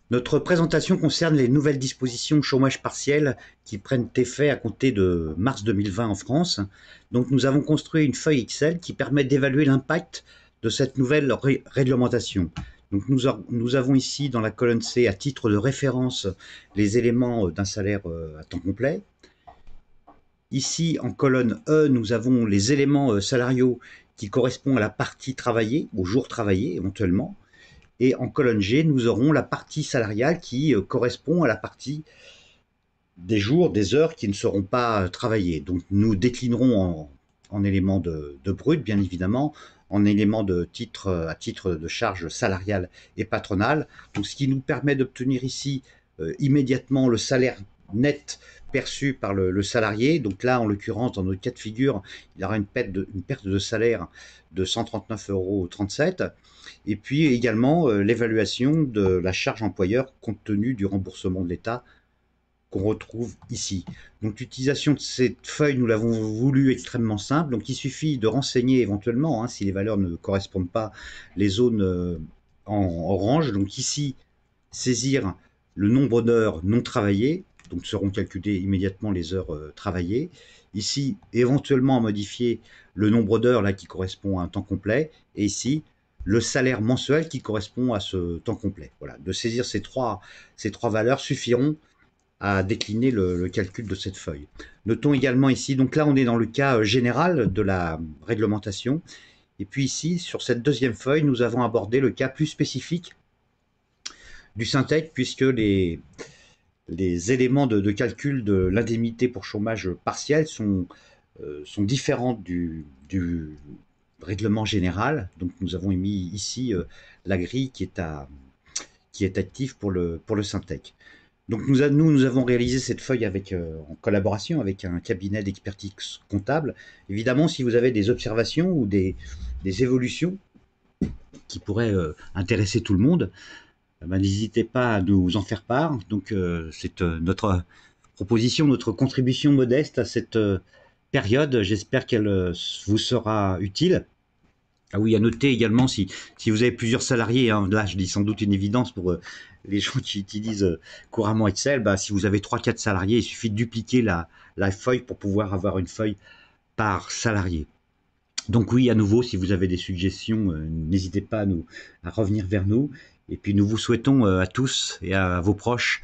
Notre présentation concerne les nouvelles dispositions chômage partiel qui prennent effet à compter de mars 2020 en France. Donc nous avons construit une feuille Excel qui permet d'évaluer l'impact de cette nouvelle réglementation. Donc nous avons ici dans la colonne C à titre de référence les éléments d'un salaire à temps complet. Ici en colonne E, nous avons les éléments salariaux qui correspondent à la partie travaillée, au jour travaillé éventuellement. Et en colonne G, nous aurons la partie salariale qui correspond à la partie des jours, des heures qui ne seront pas travaillées. Donc nous déclinerons en éléments de brut, bien évidemment, en éléments de titre, à titre de charge salariale et patronale. Donc ce qui nous permet d'obtenir ici immédiatement le salaire net perçu par le salarié. Donc là, en l'occurrence, dans notre cas de figure, il y aura une perte de salaire de 139,37 €. Et puis également l'évaluation de la charge employeur compte tenu du remboursement de l'État qu'on retrouve ici. Donc l'utilisation de cette feuille, nous l'avons voulu extrêmement simple. Donc il suffit de renseigner éventuellement, si les valeurs ne correspondent pas, les zones en orange. Donc ici, saisir le nombre d'heures non travaillées, donc seront calculées immédiatement les heures travaillées. Ici, éventuellement modifier le nombre d'heures là qui correspond à un temps complet. Et ici, le salaire mensuel qui correspond à ce temps complet. Voilà, de saisir ces trois valeurs suffiront à décliner le calcul de cette feuille. Notons également ici, donc là on est dans le cas général de la réglementation, et puis ici sur cette deuxième feuille nous avons abordé le cas plus spécifique du Syntec, puisque les éléments de calcul de l'indemnité pour chômage partiel sont différents du règlement général. Donc nous avons émis ici la grille qui est active pour le Syntec. Donc nous avons réalisé cette feuille en collaboration avec un cabinet d'expertise comptable. Évidemment, si vous avez des observations ou des évolutions qui pourraient intéresser tout le monde, n'hésitez pas à nous en faire part. Donc c'est notre proposition, notre contribution modeste à cette période. J'espère qu'elle vous sera utile. Ah oui, à noter également, si vous avez plusieurs salariés, là je dis sans doute une évidence pour les gens qui utilisent couramment Excel, si vous avez 3-4 salariés, il suffit de dupliquer la feuille pour pouvoir avoir une feuille par salarié. Donc oui, à nouveau, si vous avez des suggestions, n'hésitez pas à revenir vers nous. Et puis nous vous souhaitons à tous et à vos proches